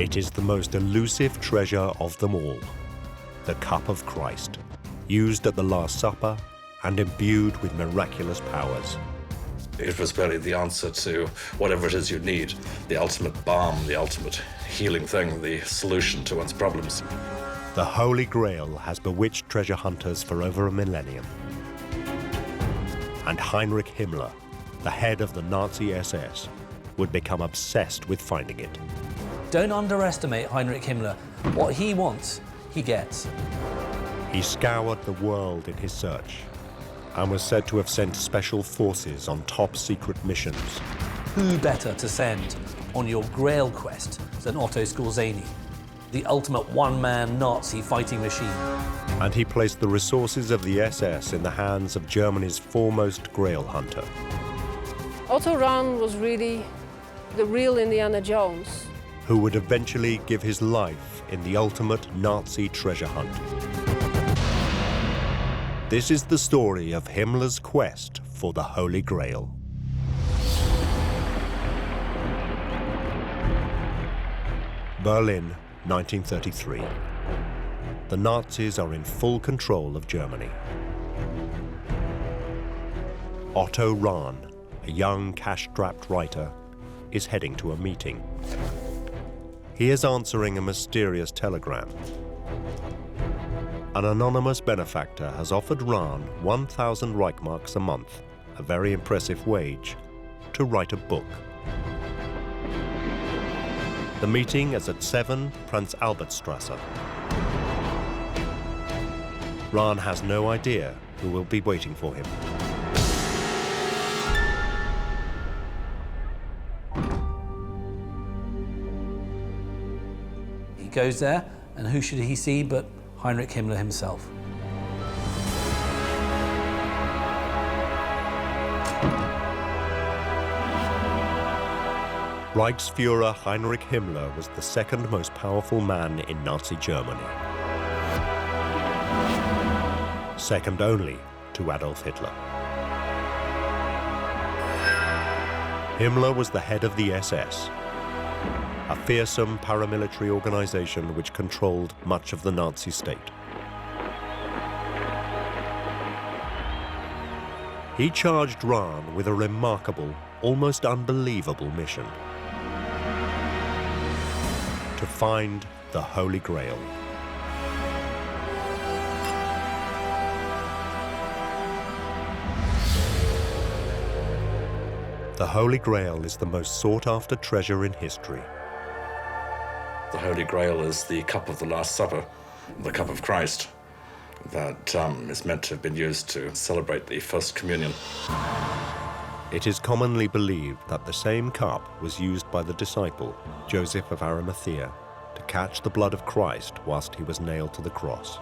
It is the most elusive treasure of them all, the cup of Christ, used at the Last Supper and imbued with miraculous powers. It was really the answer to whatever it is you need, the ultimate balm, the ultimate healing thing, the solution to one's problems. The Holy Grail has bewitched treasure hunters for over a millennium. And Heinrich Himmler, the head of the Nazi SS, would become obsessed with finding it. Don't underestimate Heinrich Himmler. What he wants, he gets. He scoured the world in his search and was said to have sent special forces on top-secret missions. Who better to send on your Grail quest than Otto Skorzeny, the ultimate one-man Nazi fighting machine? And he placed the resources of the SS in the hands of Germany's foremost Grail hunter. Otto Rahn was really the real Indiana Jones, who would eventually give his life in the ultimate Nazi treasure hunt. This is the story of Himmler's quest for the Holy Grail. Berlin, 1933. The Nazis are in full control of Germany. Otto Rahn, a young cash-strapped writer, is heading to a meeting. He is answering a mysterious telegram. An anonymous benefactor has offered Rahn 1,000 Reichmarks a month, a very impressive wage, to write a book. The meeting is at 7 Prince Albertstrasse. Rahn has no idea who will be waiting for him. He goes there, and who should he see but Heinrich Himmler himself. Reichsfuhrer Heinrich Himmler was the second most powerful man in Nazi Germany, second only to Adolf Hitler. Himmler was the head of the SS, a fearsome paramilitary organization which controlled much of the Nazi state. He charged Rahn with a remarkable, almost unbelievable mission: to find the Holy Grail. The Holy Grail is the most sought-after treasure in history. The Holy Grail is the cup of the Last Supper, the cup of Christ, that is meant to have been used to celebrate the First Communion. It is commonly believed that the same cup was used by the disciple, Joseph of Arimathea, to catch the blood of Christ whilst he was nailed to the cross.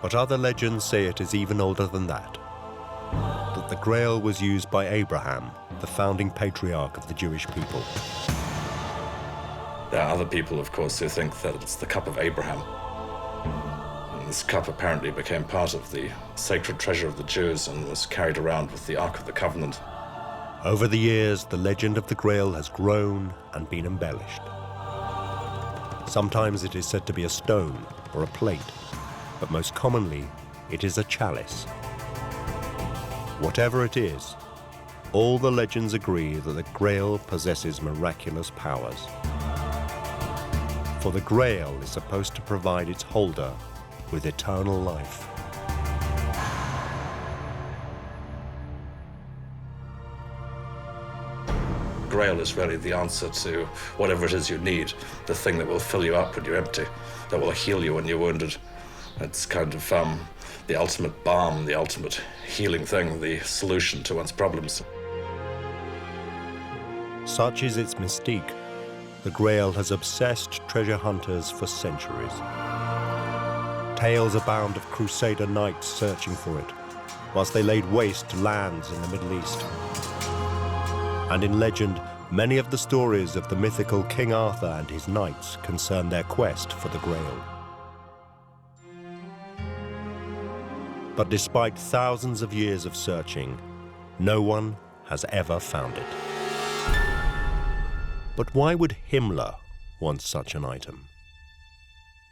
But other legends say it is even older than that the Grail was used by Abraham, the founding patriarch of the Jewish people. There are other people, of course, who think that it's the cup of Abraham. And this cup apparently became part of the sacred treasure of the Jews and was carried around with the Ark of the Covenant. Over the years, the legend of the Grail has grown and been embellished. Sometimes it is said to be a stone or a plate, but most commonly, it is a chalice. Whatever it is, all the legends agree that the Grail possesses miraculous powers. For the Grail is supposed to provide its holder with eternal life. Grail is really the answer to whatever it is you need, the thing that will fill you up when you're empty, that will heal you when you're wounded. It's kind of the ultimate balm, the ultimate healing thing, the solution to one's problems. Such is its mystique. The Grail has obsessed treasure hunters for centuries. Tales abound of crusader knights searching for it, whilst they laid waste to lands in the Middle East. And in legend, many of the stories of the mythical King Arthur and his knights concern their quest for the Grail. But despite thousands of years of searching, no one has ever found it. But why would Himmler want such an item?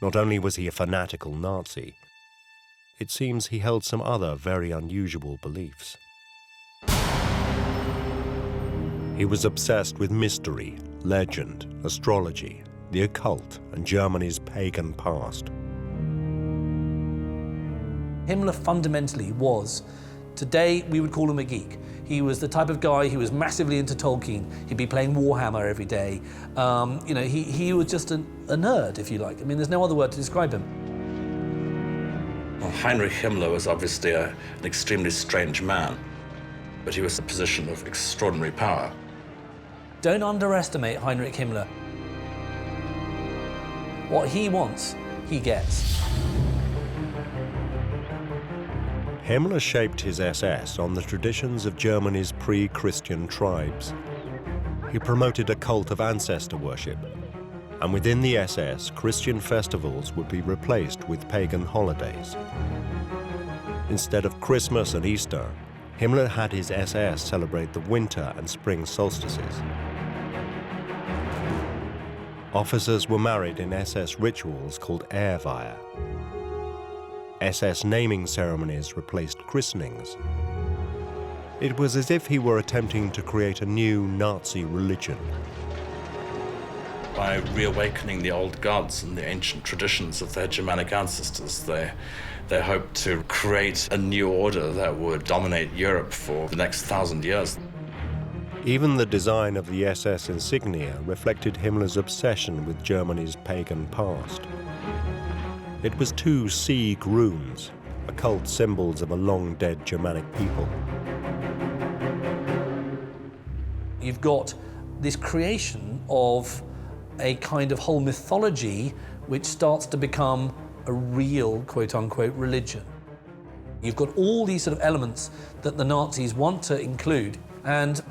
Not only was he a fanatical Nazi, it seems he held some other very unusual beliefs. He was obsessed with mystery, legend, astrology, the occult, and Germany's pagan past. Himmler fundamentally was, today we would call him a geek. He was the type of guy who was massively into Tolkien. He'd be playing Warhammer every day. He was just a nerd, if you like. I mean, there's no other word to describe him. Well, Heinrich Himmler was obviously an extremely strange man, but he was in a position of extraordinary power. Don't underestimate Heinrich Himmler. What he wants, he gets. Himmler shaped his SS on the traditions of Germany's pre-Christian tribes. He promoted a cult of ancestor worship, and within the SS, Christian festivals would be replaced with pagan holidays. Instead of Christmas and Easter, Himmler had his SS celebrate the winter and spring solstices. Officers were married in SS rituals called Ehrweihe. SS naming ceremonies replaced christenings. It was as if he were attempting to create a new Nazi religion. By reawakening the old gods and the ancient traditions of their Germanic ancestors, they hoped to create a new order that would dominate Europe for the next 1,000 years. Even the design of the SS insignia reflected Himmler's obsession with Germany's pagan past. It was two Sieg runes, occult symbols of a long-dead Germanic people. You've got this creation of a kind of whole mythology which starts to become a real, quote-unquote, religion. You've got all these sort of elements that the Nazis want to include, and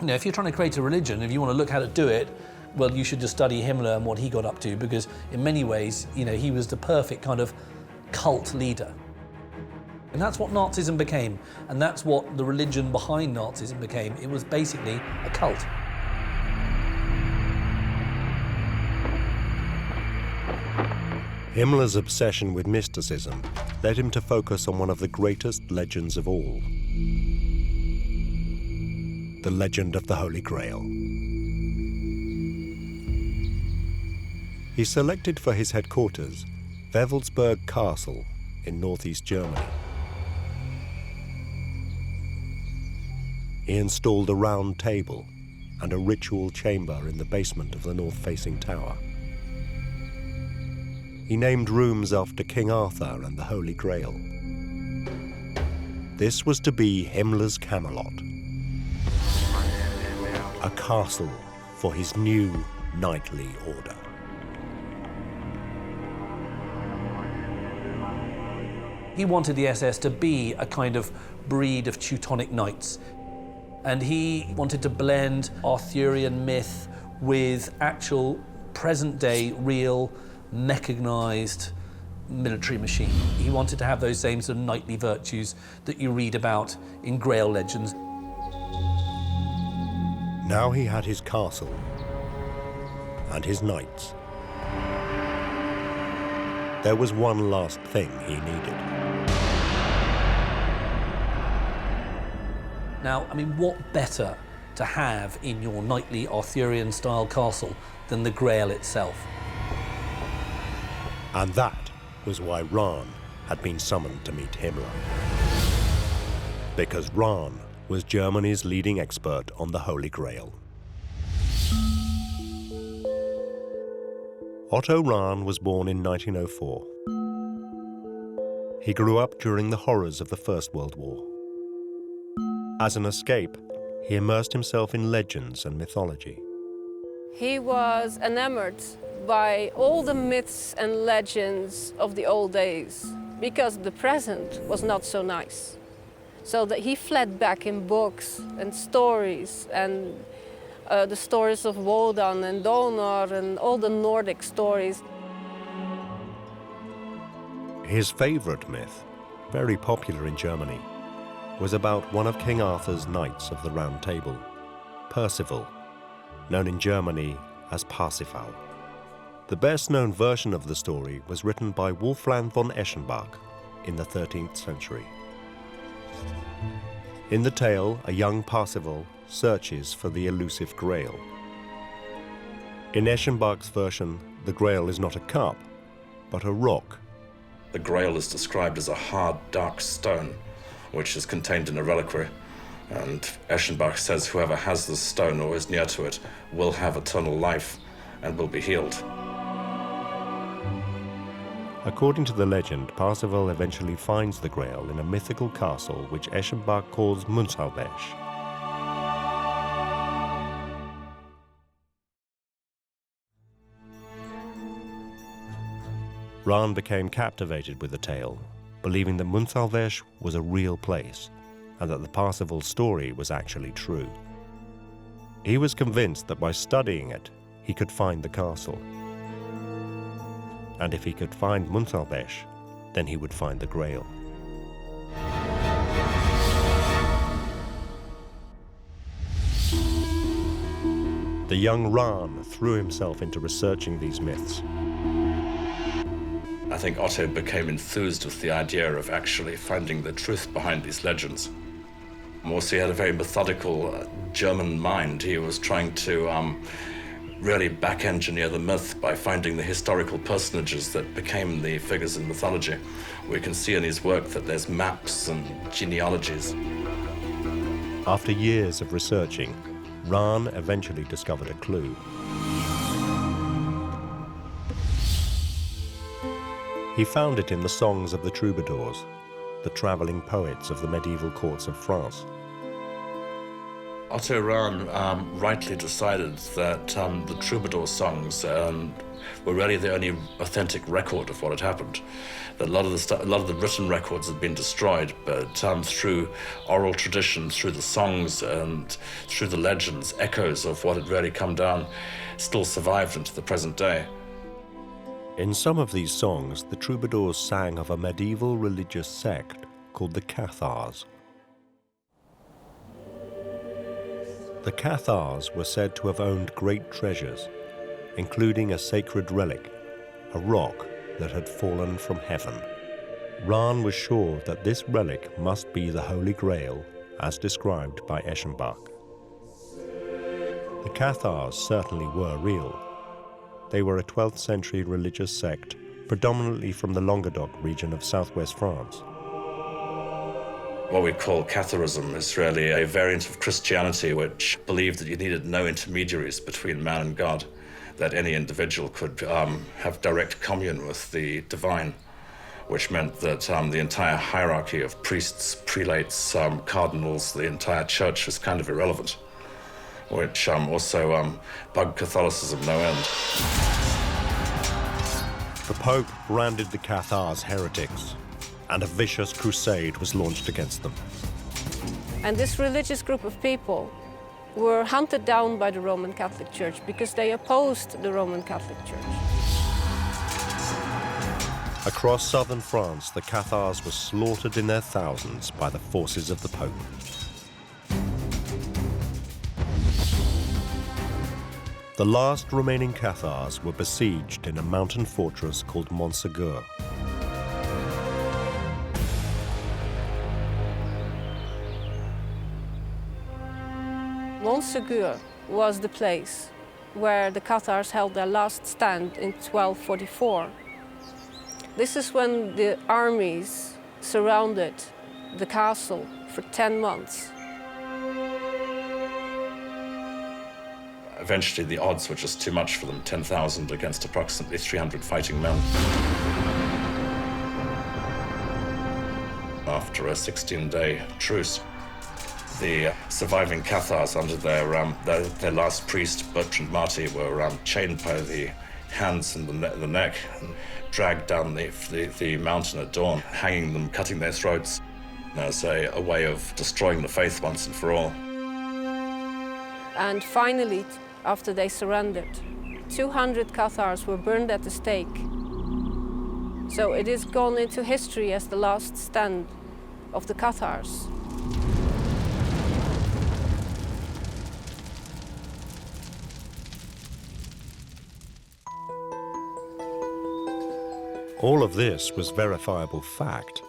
if you're trying to create a religion, if you want to look how to do it, well, you should just study Himmler and what he got up to, because in many ways, he was the perfect kind of cult leader. And that's what Nazism became, and that's what the religion behind Nazism became. It was basically a cult. Himmler's obsession with mysticism led him to focus on one of the greatest legends of all: the legend of the Holy Grail. He selected for his headquarters Wewelsburg Castle in northeast Germany. He installed a round table and a ritual chamber in the basement of the north-facing tower. He named rooms after King Arthur and the Holy Grail. This was to be Himmler's Camelot, a castle for his new knightly order. He wanted the SS to be a kind of breed of Teutonic knights. And he wanted to blend Arthurian myth with actual present-day, real, mechanized military machine. He wanted to have those same sort of knightly virtues that you read about in Grail legends. Now he had his castle and his knights. There was one last thing he needed. Now, what better to have in your knightly Arthurian-style castle than the Grail itself? And that was why Rahn had been summoned to meet Himmler. Because Rahn was Germany's leading expert on the Holy Grail. Otto Rahn was born in 1904. He grew up during the horrors of the First World War. As an escape, he immersed himself in legends and mythology. He was enamored by all the myths and legends of the old days, because the present was not so nice. So that he fled back in books and stories, and the stories of Wodan and Donor and all the Nordic stories. His favorite myth, very popular in Germany, was about one of King Arthur's knights of the Round Table, Percival, known in Germany as Parsifal. The best-known version of the story was written by Wolfgang von Eschenbach in the 13th century. In the tale, a young Parsifal searches for the elusive Grail. In Eschenbach's version, the Grail is not a cup, but a rock. The Grail is described as a hard, dark stone, which is contained in a reliquary. And Eschenbach says whoever has this stone or is near to it will have eternal life and will be healed. According to the legend, Parsifal eventually finds the Grail in a mythical castle which Eschenbach calls Münzalbesch. Rahn became captivated with the tale, believing that Münzalbesch was a real place and that the Parsifal story was actually true. He was convinced that by studying it, he could find the castle. And if he could find Münzalbesch, then he would find the Grail. The young Rahn threw himself into researching these myths. I think Otto became enthused with the idea of actually finding the truth behind these legends. Also, he had a very methodical German mind. He was trying to really back-engineer the myth by finding the historical personages that became the figures in mythology. We can see in his work that there's maps and genealogies. After years of researching, Rahn eventually discovered a clue. He found it in the songs of the troubadours, the traveling poets of the medieval courts of France. Otto Rahn rightly decided that the troubadour songs were really the only authentic record of what had happened. That a lot of the written records had been destroyed, but through oral tradition, through the songs and through the legends, echoes of what had really come down still survived into the present day. In some of these songs, the troubadours sang of a medieval religious sect called the Cathars. The Cathars were said to have owned great treasures, including a sacred relic, a rock that had fallen from heaven. Rahn was sure that this relic must be the Holy Grail, as described by Eschenbach. The Cathars certainly were real. They were a 12th century religious sect, predominantly from the Languedoc region of southwest France. What we call Catharism is really a variant of Christianity which believed that you needed no intermediaries between man and God, that any individual could have direct communion with the divine, which meant that the entire hierarchy of priests, prelates, cardinals, the entire church was kind of irrelevant, which also bugged Catholicism no end. The Pope branded the Cathars heretics, and a vicious crusade was launched against them. And this religious group of people were hunted down by the Roman Catholic Church because they opposed the Roman Catholic Church. Across southern France, the Cathars were slaughtered in their thousands by the forces of the Pope. The last remaining Cathars were besieged in a mountain fortress called Montségur. Montségur was the place where the Cathars held their last stand in 1244. This is when the armies surrounded the castle for 10 months. Eventually, the odds were just too much for them, 10,000 against approximately 300 fighting men. After a 16-day truce, the surviving Cathars under their last priest, Bertrand Marty, were chained by the hands and the neck and dragged down the mountain at dawn, hanging them, cutting their throats as a way of destroying the faith once and for all. And finally, after they surrendered, 200 Cathars were burned at the stake. So it is gone into history as the last stand of the Cathars. All of this was verifiable fact.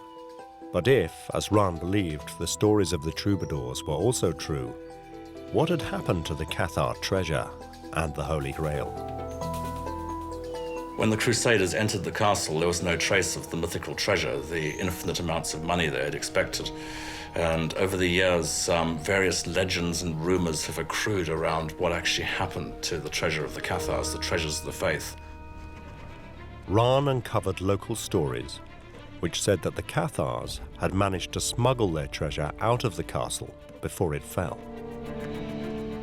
But if, as Rahn believed, the stories of the troubadours were also true, what had happened to the Cathar treasure and the Holy Grail? When the Crusaders entered the castle, there was no trace of the mythical treasure, the infinite amounts of money they had expected. And over the years, various legends and rumors have accrued around what actually happened to the treasure of the Cathars, the treasures of the faith. Rahn uncovered local stories which said that the Cathars had managed to smuggle their treasure out of the castle before it fell.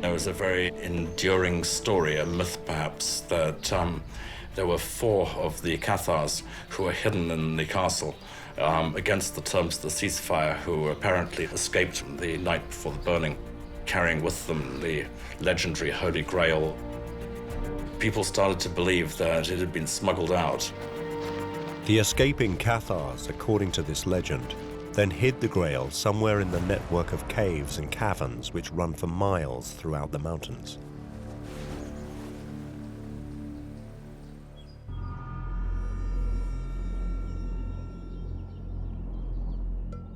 There was a very enduring story, a myth perhaps, that there were 4 of the Cathars who were hidden in the castle against the terms of the ceasefire, who apparently escaped the night before the burning, carrying with them the legendary Holy Grail. People started to believe that it had been smuggled out. The escaping Cathars, according to this legend, then hid the Grail somewhere in the network of caves and caverns which run for miles throughout the mountains.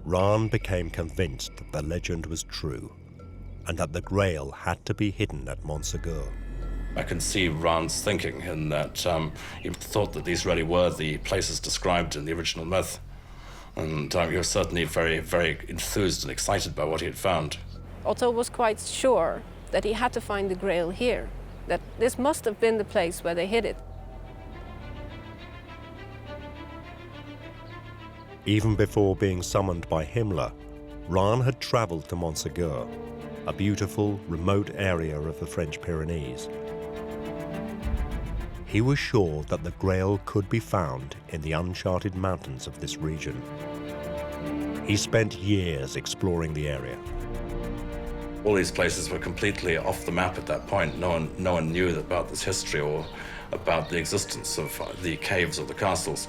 Rahn became convinced that the legend was true and that the Grail had to be hidden at Montségur. I can see Rahn's thinking in that he thought that these really were the places described in the original myth. And he was certainly very, very enthused and excited by what he had found. Otto was quite sure that he had to find the Grail here, that this must have been the place where they hid it. Even before being summoned by Himmler, Rahn had traveled to Montségur, a beautiful, remote area of the French Pyrenees. He was sure that the Grail could be found in the uncharted mountains of this region. He spent years exploring the area. All these places were completely off the map at that point. No one knew about this history or about the existence of the caves or the castles.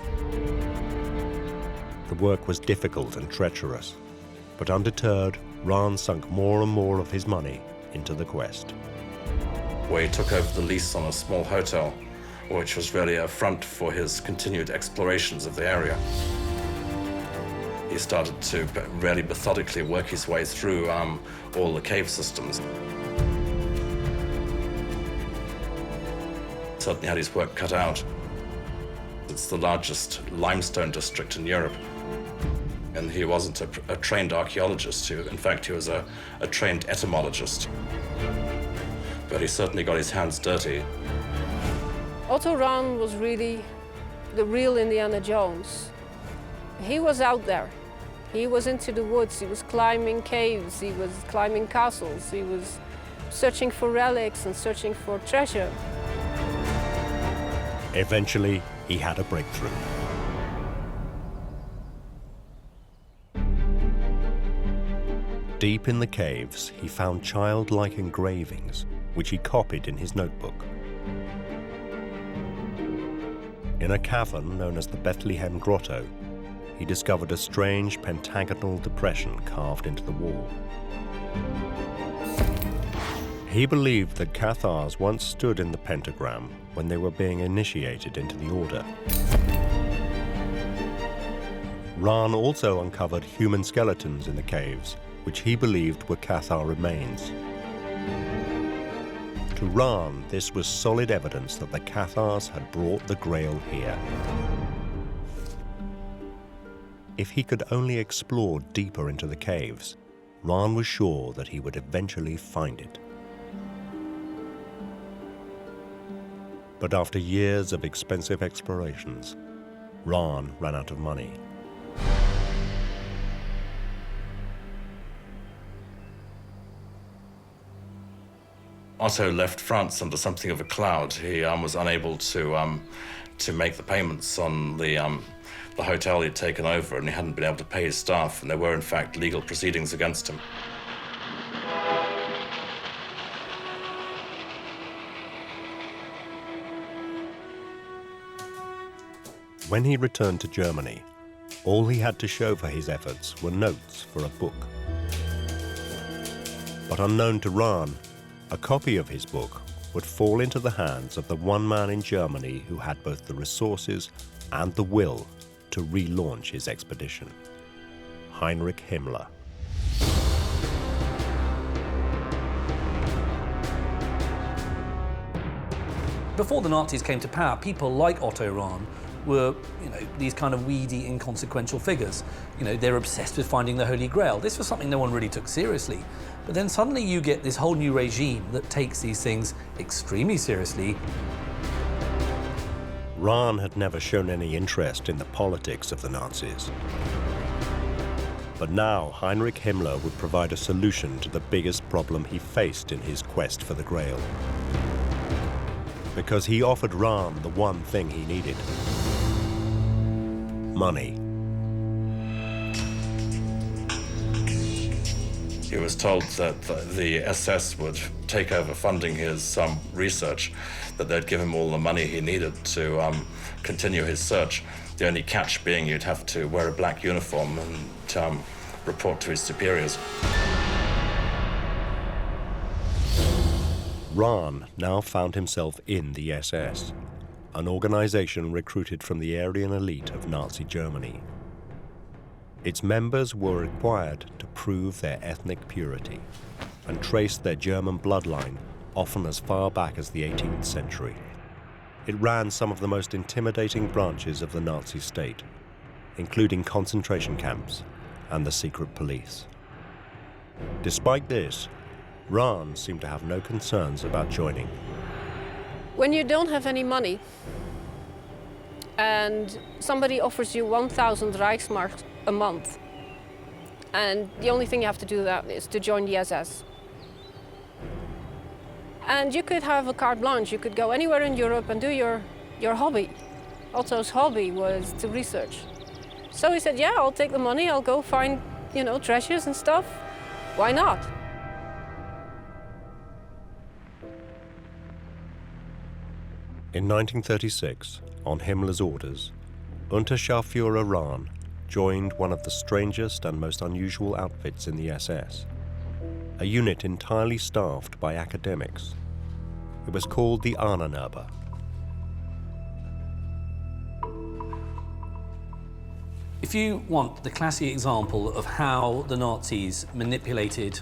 The work was difficult and treacherous, but undeterred, Rahn sunk more and more of his money into the quest. Where he took over the lease on a small hotel, which was really a front for his continued explorations of the area. He started to really methodically work his way through all the cave systems. Certainly had his work cut out. It's the largest limestone district in Europe. And he wasn't a trained archaeologist. In fact, he was a trained etymologist. But he certainly got his hands dirty. Otto Rahn was really the real Indiana Jones. He was out there. He was into the woods, he was climbing caves, he was climbing castles, he was searching for relics and searching for treasure. Eventually, he had a breakthrough. Deep in the caves, he found childlike engravings, which he copied in his notebook. In a cavern known as the Bethlehem Grotto, he discovered a strange pentagonal depression carved into the wall. He believed that Cathars once stood in the pentagram when they were being initiated into the order. Rahn also uncovered human skeletons in the caves, which he believed were Cathar remains. To Rahn, this was solid evidence that the Cathars had brought the Grail here. If he could only explore deeper into the caves, Rahn was sure that he would eventually find it. But after years of expensive explorations, Rahn ran out of money. Otto left France under something of a cloud. He was unable to make the payments on the hotel he'd taken over, and he hadn't been able to pay his staff, and there were in fact legal proceedings against him. When he returned to Germany, all he had to show for his efforts were notes for a book. But unknown to Rahn, a copy of his book would fall into the hands of the one man in Germany who had both the resources and the will to relaunch his expedition: Heinrich Himmler. Before the Nazis came to power, people like Otto Rahn were, these kind of weedy, inconsequential figures. They're obsessed with finding the Holy Grail. This was something no one really took seriously. But then suddenly you get this whole new regime that takes these things extremely seriously. Rahn had never shown any interest in the politics of the Nazis. But now Heinrich Himmler would provide a solution to the biggest problem he faced in his quest for the Grail. Because he offered Rahn the one thing he needed: money. He was told that the SS would take over funding his research, that they'd give him all the money he needed to continue his search. The only catch being you'd have to wear a black uniform and report to his superiors. Rahn now found himself in the SS, an organization recruited from the Aryan elite of Nazi Germany. Its members were required to prove their ethnic purity and trace their German bloodline often as far back as the 18th century. It ran some of the most intimidating branches of the Nazi state, including concentration camps and the secret police. Despite this, Rahn seemed to have no concerns about joining. When you don't have any money and somebody offers you 1,000 Reichsmark a month, and the only thing you have to do that is to join the SS. And you could have a carte blanche, you could go anywhere in Europe and do your hobby. Otto's hobby was to research. So he said, yeah, I'll take the money, I'll go find, treasures and stuff. Why not? In 1936, on Himmler's orders, Unterscharführer Rahn joined one of the strangest and most unusual outfits in the SS, a unit entirely staffed by academics. It was called the Ahnenerbe. If you want the classic example of how the Nazis manipulated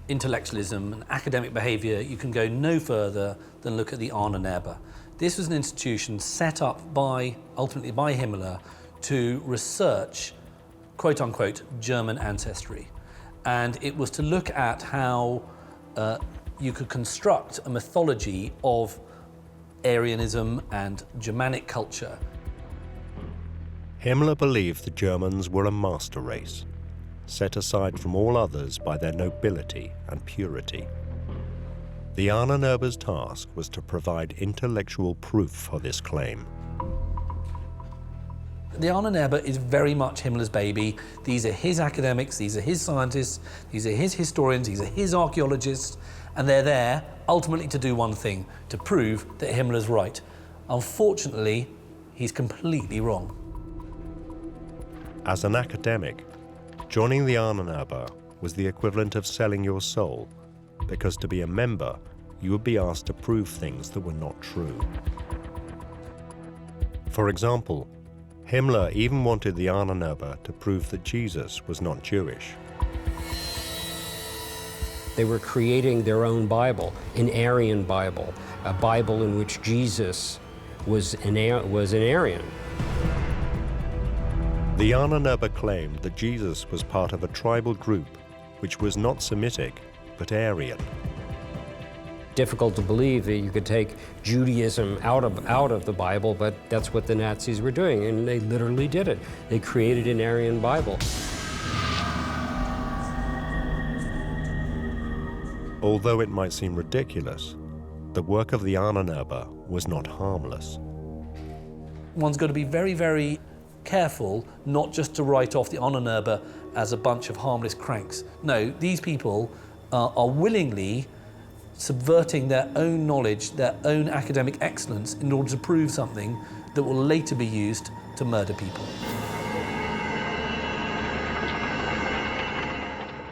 intellectualism and academic behavior, you can go no further than look at the Ahnenerbe. This was an institution set up ultimately by Himmler to research, quote unquote, German ancestry. And it was to look at how you could construct a mythology of Aryanism and Germanic culture. Himmler believed the Germans were a master race, set aside from all others by their nobility and purity. The Ahnenerbe's task was to provide intellectual proof for this claim. The Ahnenerbe is very much Himmler's baby. These are his academics, these are his scientists, these are his historians, these are his archaeologists, and they're there ultimately to do one thing: to prove that Himmler's right. Unfortunately, he's completely wrong. As an academic, joining the Ahnenerbe was the equivalent of selling your soul, because to be a member, you would be asked to prove things that were not true. For example, Himmler even wanted the Ahnenerbe to prove that Jesus was not Jewish. They were creating their own Bible, an Aryan Bible, a Bible in which Jesus was an Aryan. The Ahnenerbe claimed that Jesus was part of a tribal group which was not Semitic, but Aryan. Difficult to believe that you could take Judaism out of the Bible, but that's what the Nazis were doing, and they literally did it. They created an Aryan Bible. Although it might seem ridiculous, the work of the Ahnenerbe was not harmless. One's got to be very, very careful not just to write off the Ahnenerbe as a bunch of harmless cranks. No, these people are willingly subverting their own knowledge, their own academic excellence in order to prove something that will later be used to murder people.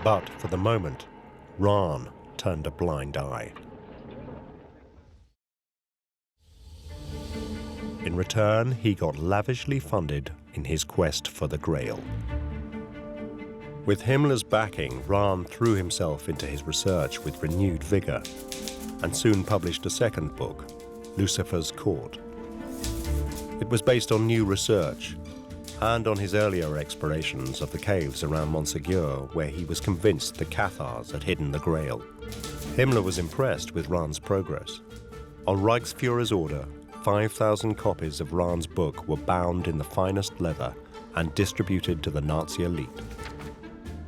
But for the moment, Rahn turned a blind eye. In return, he got lavishly funded in his quest for the Grail. With Himmler's backing, Rahn threw himself into his research with renewed vigor and soon published a second book, Lucifer's Court. It was based on new research and on his earlier explorations of the caves around Montségur, where he was convinced the Cathars had hidden the Grail. Himmler was impressed with Rahn's progress. On Reichsführer's order, 5,000 copies of Rahn's book were bound in the finest leather and distributed to the Nazi elite.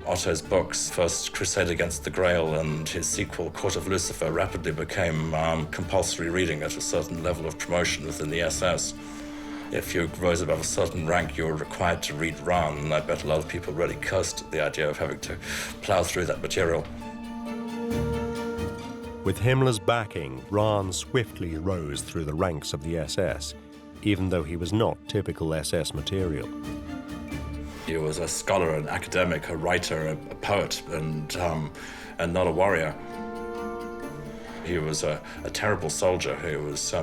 Otto's books, first Crusade Against the Grail and his sequel, Court of Lucifer, rapidly became compulsory reading at a certain level of promotion within the SS. If you rose above a certain rank, you were required to read Rahn, and I bet a lot of people really cursed at the idea of having to plow through that material. With Himmler's backing, Rahn swiftly rose through the ranks of the SS, even though he was not typical SS material. He was a scholar, an academic, a writer, a poet, and not a warrior. He was a terrible soldier. He was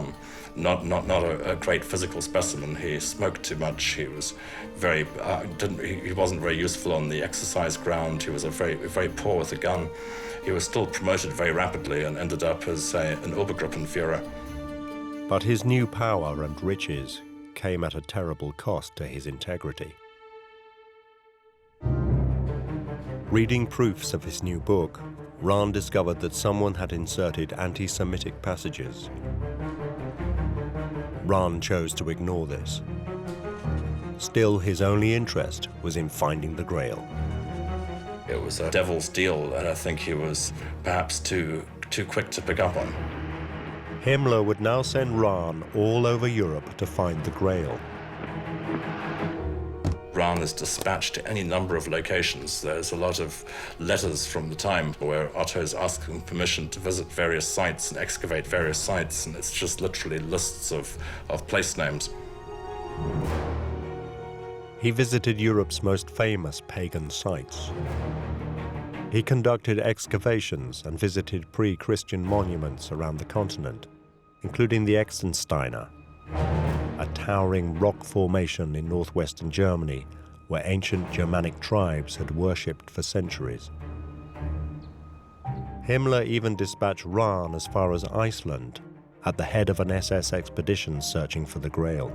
not a great physical specimen. He smoked too much. He was he wasn't very useful on the exercise ground. He was very poor with a gun. He was still promoted very rapidly and ended up as an Obergruppenführer. But his new power and riches came at a terrible cost to his integrity. Reading proofs of his new book, Rahn discovered that someone had inserted anti-Semitic passages. Rahn chose to ignore this. Still, his only interest was in finding the Grail. It was a devil's deal, and I think he was perhaps too quick to pick up on. Himmler would now send Rahn all over Europe to find the Grail. Rahn is dispatched to any number of locations. There's a lot of letters from the time where Otto is asking permission to visit various sites and excavate various sites, and it's just literally lists of place names. He visited Europe's most famous pagan sites. He conducted excavations and visited pre-Christian monuments around the continent, including the Exensteiner, a towering rock formation in northwestern Germany where ancient Germanic tribes had worshipped for centuries. Himmler even dispatched Rahn as far as Iceland at the head of an SS expedition searching for the Grail.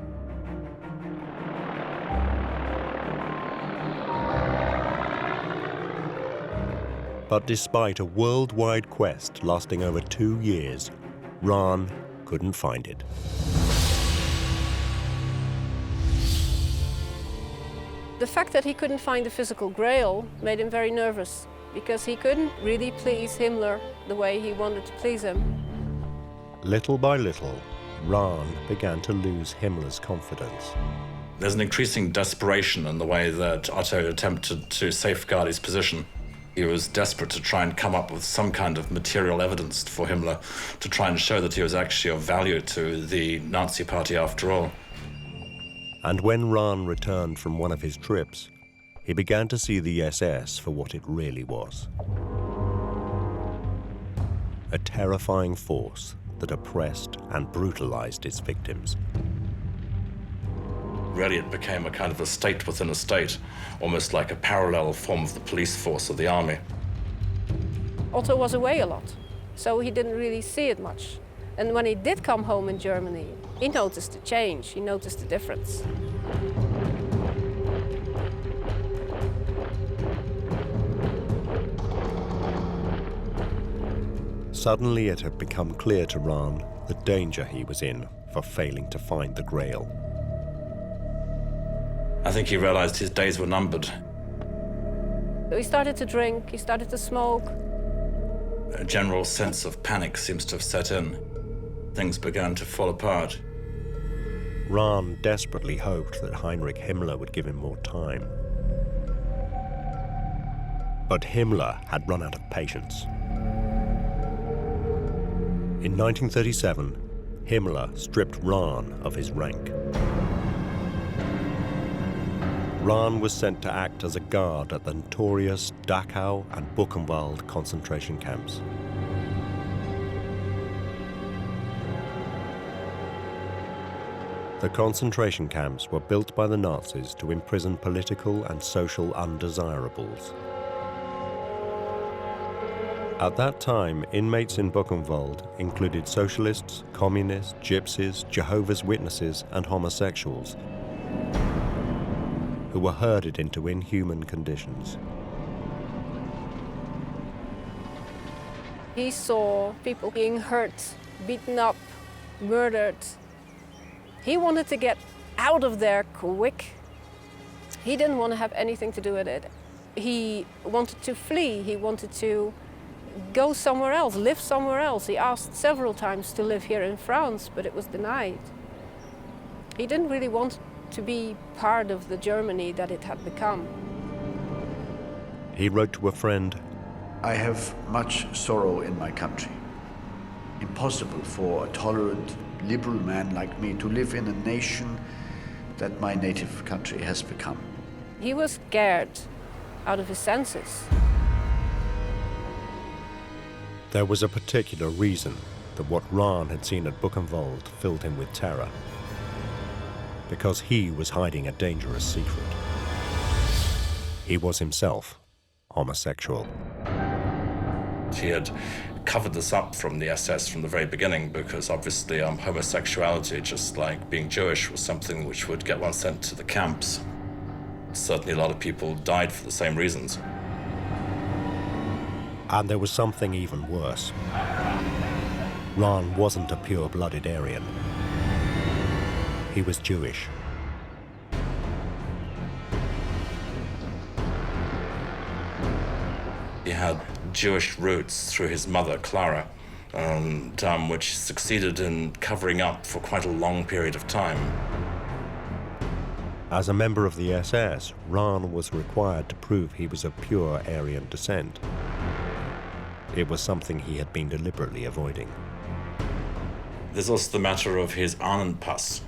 But despite a worldwide quest lasting over 2 years, Rahn couldn't find it. The fact that he couldn't find the physical Grail made him very nervous, because he couldn't really please Himmler the way he wanted to please him. Little by little, Rahn began to lose Himmler's confidence. There's an increasing desperation in the way that Otto attempted to safeguard his position. He was desperate to try and come up with some kind of material evidence for Himmler to try and show that he was actually of value to the Nazi party after all. And when Rahn returned from one of his trips, he began to see the SS for what it really was. A terrifying force that oppressed and brutalized its victims. Really, it became a kind of a state within a state, almost like a parallel form of the police force of the army. Otto was away a lot, so he didn't really see it much. And when he did come home in Germany, he noticed the change, he noticed the difference. Suddenly it had become clear to Rahn the danger he was in for failing to find the Grail. I think he realized his days were numbered. He started to drink, he started to smoke. A general sense of panic seems to have set in. Things began to fall apart. Rahn desperately hoped that Heinrich Himmler would give him more time. But Himmler had run out of patience. In 1937, Himmler stripped Rahn of his rank. Rahn was sent to act as a guard at the notorious Dachau and Buchenwald concentration camps. The concentration camps were built by the Nazis to imprison political and social undesirables. At that time, inmates in Buchenwald included socialists, communists, gypsies, Jehovah's Witnesses, and homosexuals, who were herded into inhuman conditions. He saw people being hurt, beaten up, murdered. He wanted to get out of there quick. He didn't want to have anything to do with it. He wanted to flee. He wanted to go somewhere else, live somewhere else. He asked several times to live here in France, but it was denied. He didn't really want to be part of the Germany that it had become. He wrote to a friend, I have much sorrow in my country. Impossible for a tolerant, liberal man like me to live in a nation that my native country has become. He was scared out of his senses. there was a particular reason that what Rahn had seen at Buchenwald filled him with terror. Because he was hiding a dangerous secret. He was himself homosexual. He had covered this up from the SS from the very beginning because obviously homosexuality, just like being Jewish, was something which would get one sent to the camps. Certainly a lot of people died for the same reasons. And there was something even worse. Rahn wasn't a pure-blooded Aryan. He was Jewish. He had Jewish roots through his mother, Clara, which succeeded in covering up for quite a long period of time. As a member of the SS, Rahn was required to prove he was of pure Aryan descent. It was something he had been deliberately avoiding. There's also the matter of his Ahnenpass,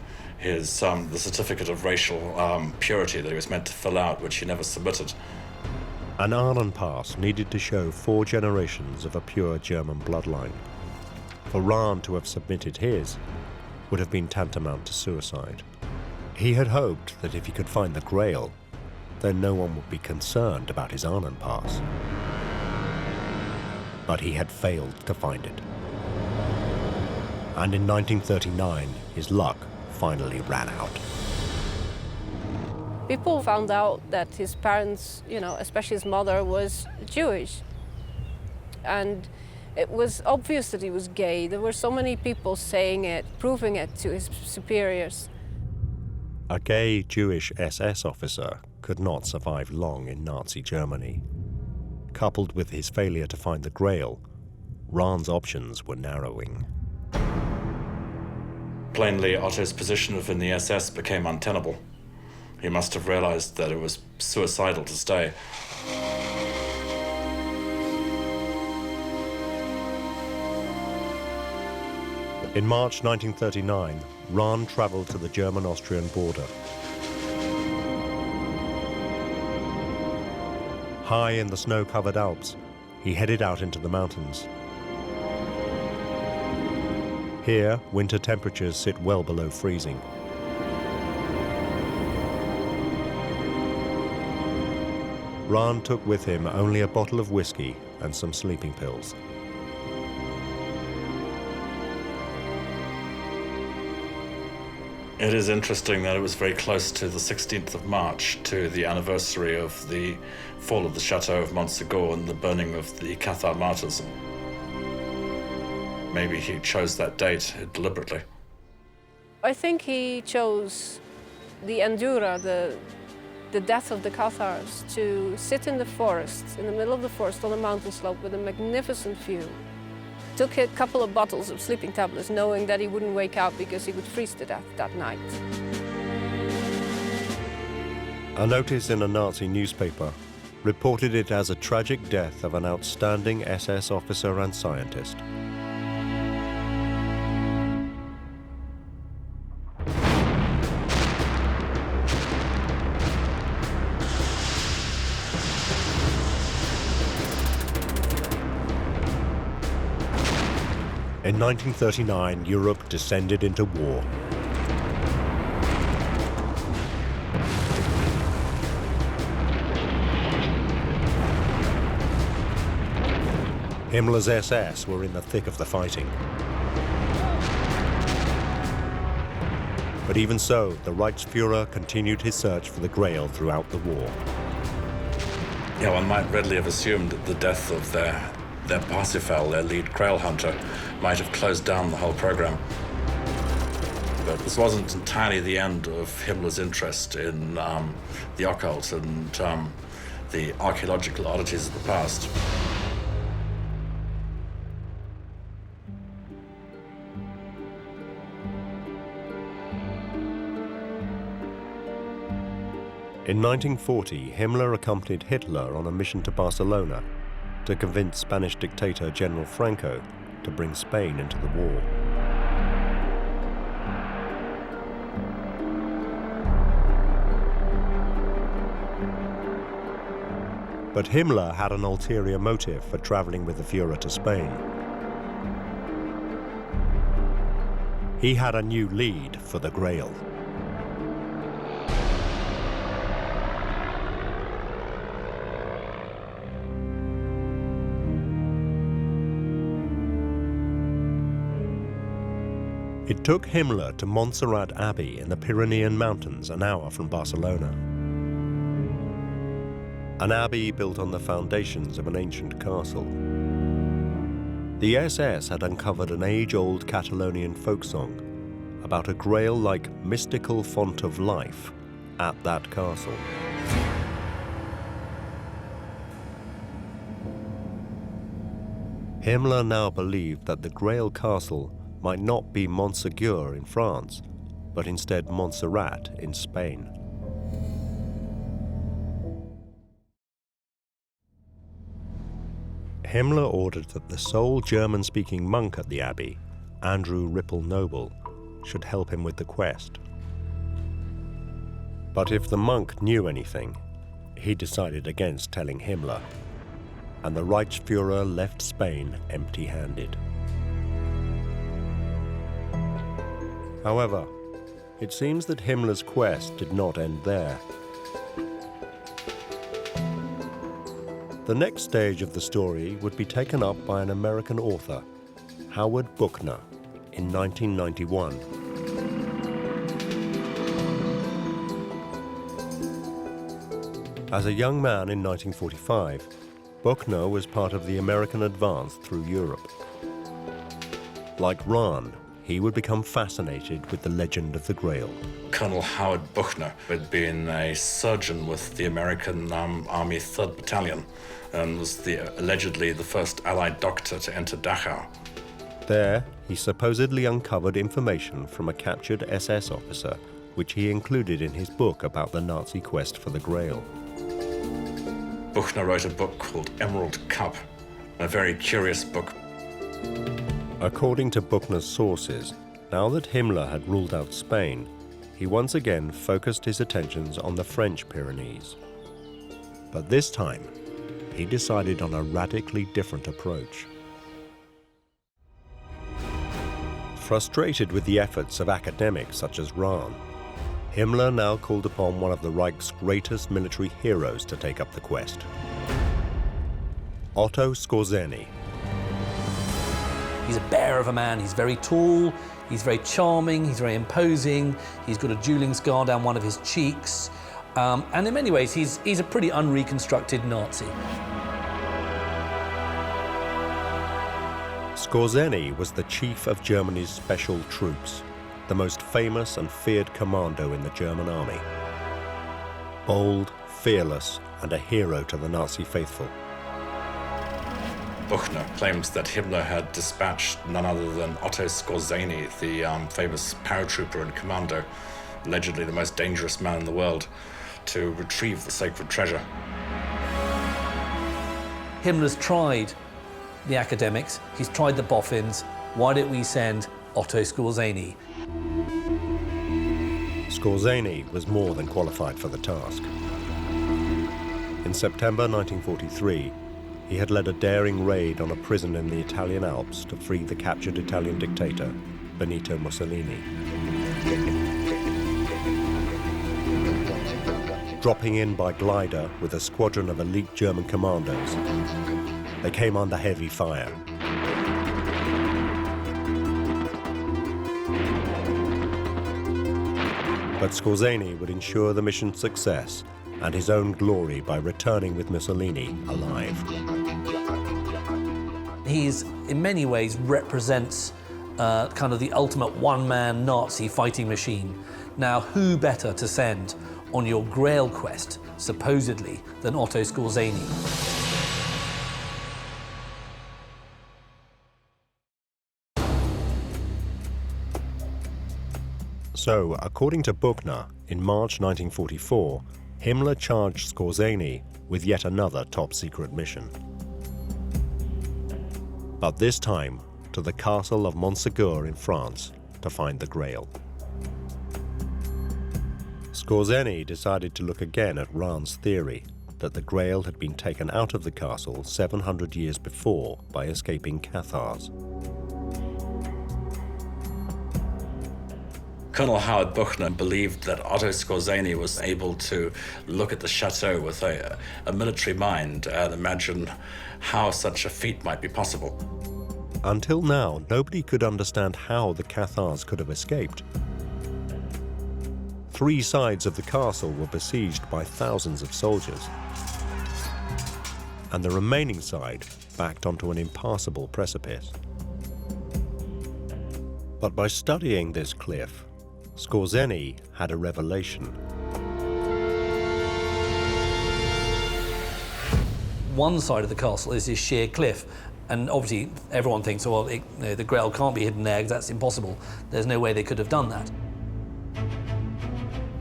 the certificate of racial purity that he was meant to fill out, which he never submitted. An Ahnenpass needed to show 4 generations of a pure German bloodline. For Rahn to have submitted his would have been tantamount to suicide. He had hoped that if he could find the Grail, then no one would be concerned about his Ahnenpass. But he had failed to find it. And in 1939, his luck finally ran out. People found out that his parents, especially his mother, was Jewish. And it was obvious that he was gay. There were so many people saying it, proving it to his superiors. A gay Jewish SS officer could not survive long in Nazi Germany. Coupled with his failure to find the Grail, Rahn's options were narrowing. Plainly, Otto's position within the SS became untenable. He must have realized that it was suicidal to stay. In March 1939, Rahn traveled to the German-Austrian border. High in the snow-covered Alps, he headed out into the mountains. Here, winter temperatures sit well below freezing. Rahn took with him only a bottle of whiskey and some sleeping pills. It is interesting that it was very close to the 16th of March, to the anniversary of the fall of the Chateau of Montsegur and the burning of the Cathar martyrs. Maybe he chose that date deliberately. I think he chose the Endura, the death of the Cathars, to sit in the forest, in the middle of the forest on a mountain slope with a magnificent view. Took a couple of bottles of sleeping tablets, knowing that he wouldn't wake up because he would freeze to death that night. A notice in a Nazi newspaper reported it as a tragic death of an outstanding SS officer and scientist. In 1939, Europe descended into war. Himmler's SS were in the thick of the fighting. But even so, the Reichsfuhrer continued his search for the Grail throughout the war. Yeah, one might readily have assumed that the death of their Parsifal, their lead Grail hunter, might have closed down the whole program. But this wasn't entirely the end of Himmler's interest in the occult and the archaeological oddities of the past. In 1940, Himmler accompanied Hitler on a mission to Barcelona to convince Spanish dictator General Franco to bring Spain into the war. But Himmler had an ulterior motive for traveling with the Führer to Spain. He had a new lead for the Grail. It took Himmler to Montserrat Abbey in the Pyrenean Mountains, an hour from Barcelona. An abbey built on the foundations of an ancient castle. The SS had uncovered an age-old Catalonian folk song about a Grail-like mystical font of life at that castle. Himmler now believed that the Grail castle might not be Montségur in France, but instead Montserrat in Spain. Himmler ordered that the sole German-speaking monk at the abbey, Andrew Ripple Noble, should help him with the quest. But if the monk knew anything, he decided against telling Himmler, and the Reichsfuhrer left Spain empty-handed. However, it seems that Himmler's quest did not end there. The next stage of the story would be taken up by an American author, Howard Buchner, in 1991. As a young man in 1945, Buchner was part of the American advance through Europe. Like Rahn, he would become fascinated with the legend of the Grail. Colonel Howard Buchner had been a surgeon with the American Army 3rd Battalion and was allegedly the first Allied doctor to enter Dachau. There, he supposedly uncovered information from a captured SS officer, which he included in his book about the Nazi quest for the Grail. Buchner wrote a book called Emerald Cup, a very curious book. According to Buchner's sources, now that Himmler had ruled out Spain, he once again focused his attentions on the French Pyrenees. But this time, he decided on a radically different approach. Frustrated with the efforts of academics such as Rahn, Himmler now called upon one of the Reich's greatest military heroes to take up the quest. Otto Skorzeny. He's a bear of a man. He's very tall, he's very charming, he's very imposing, he's got a dueling scar down one of his cheeks, and in many ways he's a pretty unreconstructed Nazi. Skorzeny was the chief of Germany's special troops, the most famous and feared commando in the German army. Bold, fearless, and a hero to the Nazi faithful. Buchner claims that Himmler had dispatched none other than Otto Skorzeny, the famous paratrooper and commando, allegedly the most dangerous man in the world, to retrieve the sacred treasure. Himmler's tried the academics, he's tried the boffins. Why don't we send Otto Skorzeny? Skorzeny was more than qualified for the task. In September 1943, he had led a daring raid on a prison in the Italian Alps to free the captured Italian dictator, Benito Mussolini. Dropping in by glider with a squadron of elite German commandos, They came under heavy fire. But Skorzeny would ensure the mission's success and his own glory by returning with Mussolini alive. He's, in many ways, represents kind of the ultimate one-man Nazi fighting machine. Now, who better to send on your Grail quest, supposedly, than Otto Skorzeny? So, according to Buchner, in March 1944, Himmler charged Skorzeny with yet another top-secret mission. But this time, to the castle of Montségur in France to find the Grail. Skorzeny decided to look again at Rahn's theory that the Grail had been taken out of the castle 700 years before by escaping Cathars. Colonel Howard Buchner believed that Otto Skorzeny was able to look at the chateau with a military mind and imagine how such a feat might be possible. Until now, nobody could understand how the Cathars could have escaped. 3 sides of the castle were besieged by thousands of soldiers, and the remaining side backed onto an impassable precipice. But by studying this cliff, Skorzeny had a revelation. One side of the castle is this sheer cliff, and obviously everyone thinks, well, the Grail can't be hidden there because that's impossible. There's no way they could have done that.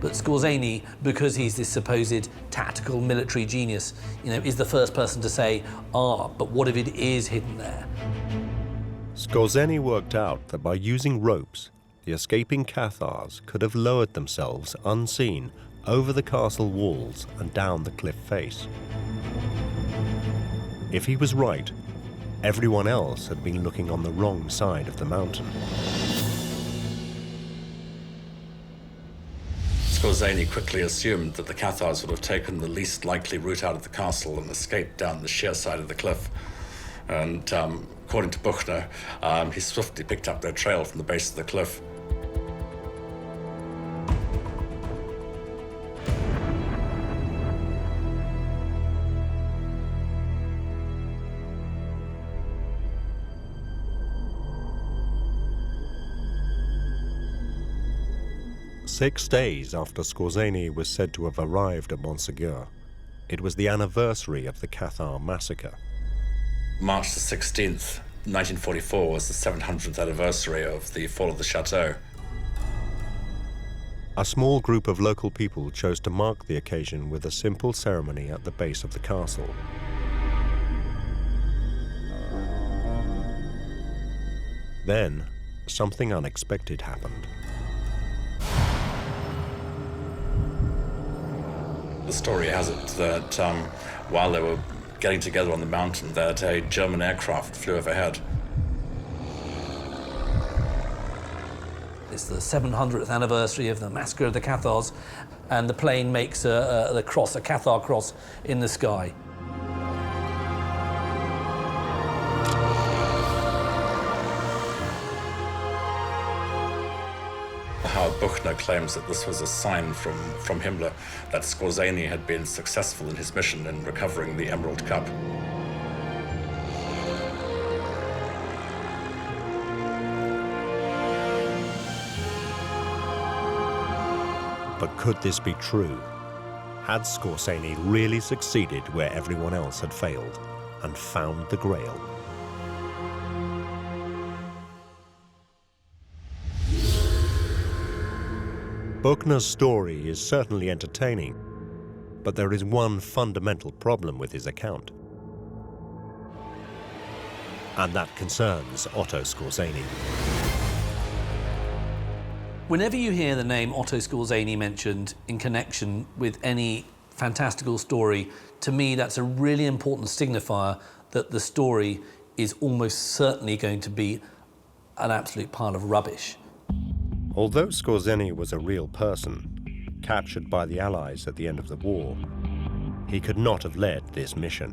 But Skorzeny, because he's this supposed tactical military genius, is the first person to say, but what if it is hidden there? Skorzeny worked out that by using ropes, the escaping Cathars could have lowered themselves unseen over the castle walls and down the cliff face. If he was right, everyone else had been looking on the wrong side of the mountain. Skorzeny quickly assumed that the Cathars would have taken the least likely route out of the castle and escaped down the sheer side of the cliff. And according to Buchner, he swiftly picked up their trail from the base of the cliff. Six days after Skorzeny was said to have arrived at Montségur, it was the anniversary of the Cathar massacre. March the 16th, 1944 was the 700th anniversary of the fall of the chateau. A small group of local people chose to mark the occasion with a simple ceremony at the base of the castle. Then, something unexpected happened. The story has it that while they were getting together on the mountain, that a German aircraft flew overhead. It's the 700th anniversary of the massacre of the Cathars, and the plane makes a cross, a Cathar cross, in the sky. Howard Buchner claims that this was a sign from Himmler that Skorzeny had been successful in his mission in recovering the Emerald Cup. But could this be true? Had Skorzeny really succeeded where everyone else had failed and found the Grail? Buchner's story is certainly entertaining, but there is one fundamental problem with his account. And that concerns Otto Skorzeny. Whenever you hear the name Otto Skorzeny mentioned in connection with any fantastical story, to me that's a really important signifier that the story is almost certainly going to be an absolute pile of rubbish. Although Skorzeny was a real person, captured by the Allies at the end of the war, he could not have led this mission.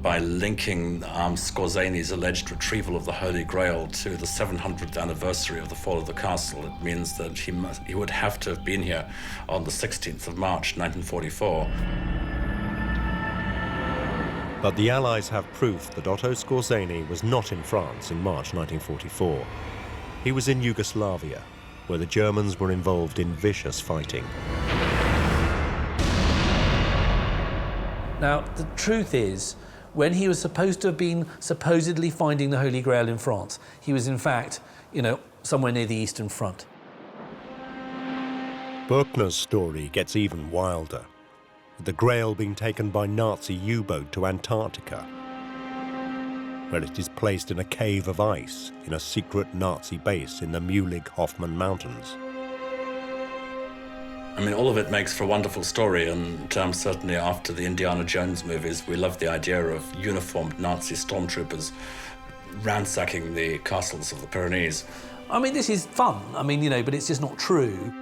by linking Skorzeny's alleged retrieval of the Holy Grail to the 700th anniversary of the fall of the castle. It means that he would have to have been here on the 16th of March, 1944. But the Allies have proof that Otto Skorzeny was not in France in March 1944. He was in Yugoslavia, where the Germans were involved in vicious fighting. Now, the truth is, when he was supposed to have been supposedly finding the Holy Grail in France, he was in fact, somewhere near the Eastern Front. Buchner's story gets even wilder, with the Grail being taken by Nazi U-boat to Antarctica, where it is placed in a cave of ice in a secret Nazi base in the Mühlig-Hoffmann Mountains. I mean, all of it makes for a wonderful story, and certainly after the Indiana Jones movies, we love the idea of uniformed Nazi stormtroopers ransacking the castles of the Pyrenees. I mean, this is fun, but it's just not true.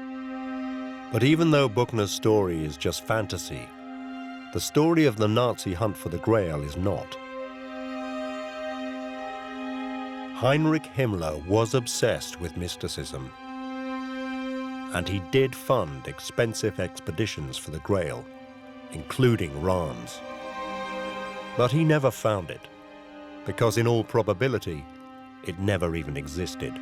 But even though Buchner's story is just fantasy, the story of the Nazi hunt for the Grail is not. Heinrich Himmler was obsessed with mysticism, and he did fund expensive expeditions for the Grail, including Rahn's. But he never found it, because in all probability, it never even existed.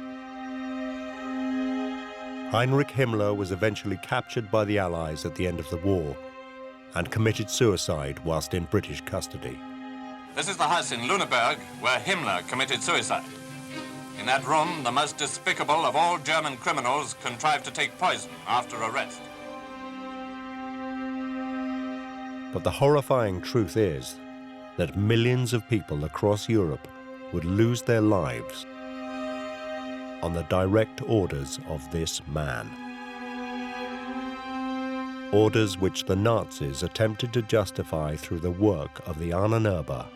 Heinrich Himmler was eventually captured by the Allies at the end of the war and committed suicide whilst in British custody. This is the house in Lüneburg where Himmler committed suicide. In that room, the most despicable of all German criminals contrived to take poison after arrest. But the horrifying truth is that millions of people across Europe would lose their lives on the direct orders of this man. Orders which the Nazis attempted to justify through the work of the Ahnenerbe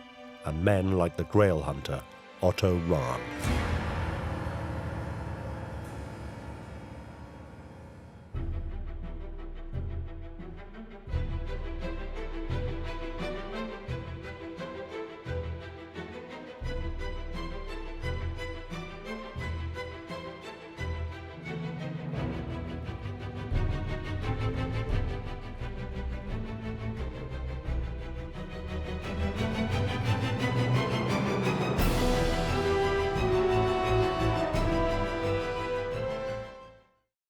and men like the Grail hunter Otto Rahn.